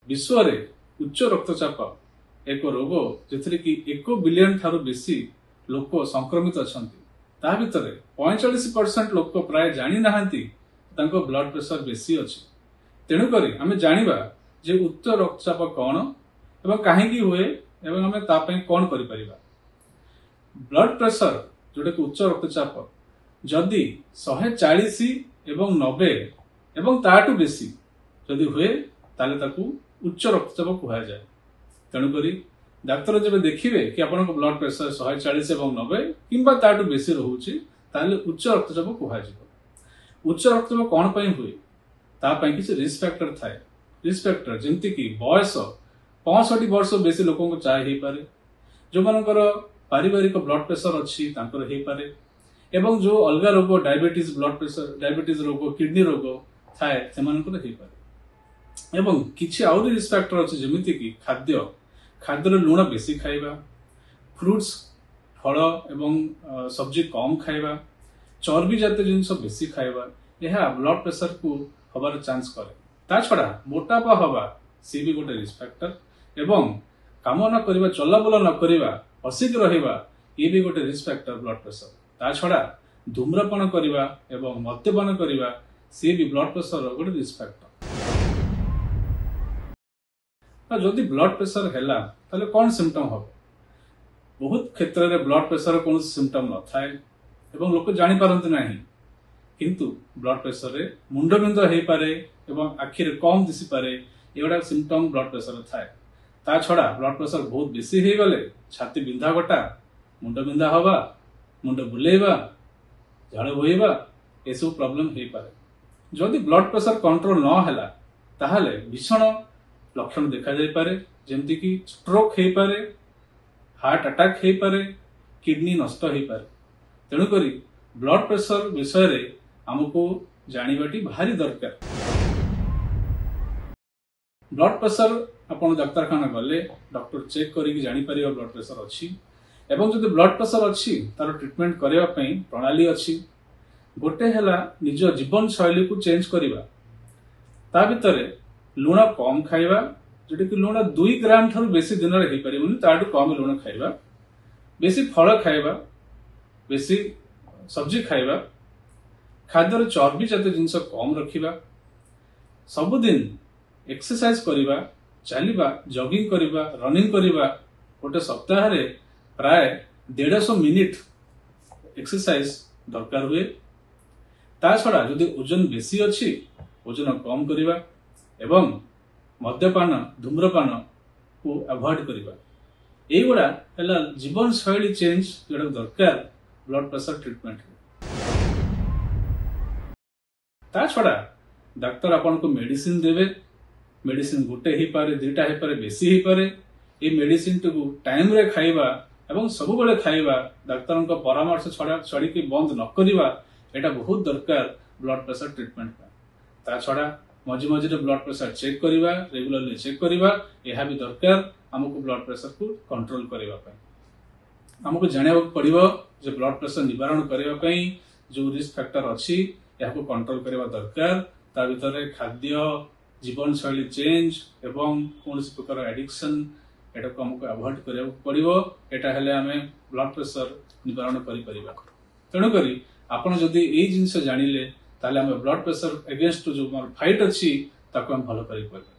विश्व रे उच्च रक्तचाप एक रोग जेथिरे कि 1 बिलियन ठारू बेसी लोक संक्रमित अछंती ता भितरे 45% लोक प्राय जानि नाहंती तांको ब्लड प्रेशर बेसी अछि। तेणु करी आमे जानिबा जे उच्च रक्तचाप कोन एवं काहेकि हुए एवं आमे ता पय कोन करि परिबा। ब्लड प्रेशर जोटे कि उच्च रक्तचाप जदि 140 एवं 90 एवं ताटू बेसी जदि हुए ताले ताकू उच्च रक्तचाप कुहा जाए। तेणु करी डाक्टर जब देखिए कि आपन ब्लड प्रेशर 140 एवं 90 किंबा ताटू बेसी रहउची ताले उच्च रक्तचाप कुहा जिवो। उच्च रक्तचाप कोन पय हुए ता पय किछ रिस्क फैक्टर थाए। रिस्क फैक्टर जेंति कि बयस 65 वर्ष बेसी लोकन को चाहे हे पारे, जो मानकर पारिवारिक ब्लड प्रेशर अछि तांकर हे पारे, एवं जो अलगा रोग डायबिटीज ब्लड प्रेशर डायबिटीज रोग किडनी रोग थाए सेमानकर हे पारे। एवं किछि आउरी रिस्क फैक्टर अछि जेमिति कि खाद्य खाद्य लुण बेसी खाइबा, फ्रूट्स फल एवं सब्जी कम खाइबा, चर्बी जातीय जिनस बेसी खाइबा यह ब्लड प्रेशर को हबार चांस करे। ता छड़ा मोटापा हवा सी भी गोटे रिस्क फैक्टर एवं काम न करिबा चलाबुला न करिबा असिक रहिबा ये भी गोटे रिस्क फैक्टर ब्लड प्रेशर। ता छड़ा धूम्रपान करिबा एवं मद्यपान करिबा सी भी ब्लड प्रेशर गोटे रिस्क फैक्टर। जदि ब्लड प्रेशर हैला ताले कौन सिम्पटम हो। बहुत क्षेत्र में ब्लड प्रेशर कौन सिम्पटम न थाए एवं लोक जानि पारंती नाही, किंतु ब्लड प्रेशर रे मुंडबिंद हे पारे एवं आखिर कम दिसी पारे एगुड़ा सिम्पटम ब्लड प्रेशर थाए। ता छड़ा ब्लड प्रेशर बहुत बेसी हे गले छाती बिंधा गटा, मुंड बिंधा हवा, मुंड बुलेबा, झाड़ बोइबा ए सब प्रॉब्लम हे पारे। जदि ब्लड प्रेशर कंट्रोल न हैला ताहाले भीषण लक्षण देखा जाय पारे, जेमति कि स्ट्रोक हे पारे, हार्ट अटैक हे पारे, किडनी नष्ट हे पारे। तेणु करी ब्लड प्रेशर विषय रे हमको जानिबाटी भारी दरकार। ब्लड प्रेशर आपण डाक्तरखाना गले डॉक्टर चेक करिक जानि परिबा ब्लड प्रेशर अछि एवं जदि ब्लड प्रेशर अछि तार ट्रीटमेंट करिबा पई प्रणाली अछि। गोटे हैला निज जीवन शैली को चेंज करिबा, ता भितरे लुण कम खाइबा, जोटे कि लुण 2 ग्राम ठारू बेसी दिन रे हे परिबुनी ताटू कम लुण खाइबा, बेसी फल खाइबा, बेसी सब्जी खाइबा, खाद्यर चर्बी जातीय जिनस कम रखिबा, सबुदिन एक्सरसाइज करिबा, चलिबा, जॉगिंग करिबा, रनिंग करिबा, गोटे सप्ताह रे प्राय 150 मिनिट एक्सरसाइज दरकार हुए। ता छड़ा जदि ओजन बेसी अछि ओजन कम करिबा एवं मद्यपान धूम्रपान को अवॉइड करिबा। एगुड़ा हैला जीवन शैली चेंज जोड़ा दरकार ब्लड प्रेशर ट्रीटमेंट। ता छड़ा डाक्तर आपन को मेडिसिन देवे, मेडिसिन गोटे ही पारे, दुटा ही पारे, बेसी ही पारे। ए मेडिसिन को टाइम रे खाइबा एवं सब बेले खाइबा, डाक्तर को परामर्श छड़ी के बंद न करिबा एटा बहुत दरकार ब्लड प्रेशर ट्रीटमेंट। ता छड़ा मझे मझे ब्लड प्रेशर चेक करिबा, रेगुलरली चेक करिबा यह भी दरकार हमको ब्लड प्रेशर को कंट्रोल करिबा पई। हमको जानिबा पड़िबो जे ब्लड प्रेशर निवारण करिबा पई जो रिस्क फैक्टर अछि याको कंट्रोल करिबा दरकार। ता भितरे खाद्य, जीवन शैली चेंज एवं कोनसी प्रकार एडिक्शन एटा को हमको अवॉइड करिबा पड़िबो। एटा हेले हमें ब्लड प्रेशर निवारण करि परिबा। तेणु करी आपण जदि एई जिंस जानिले ताले हम ब्लड प्रेशर अगेंस्ट जो फाइट अच्छी ताको हम भलो करि पारिबा।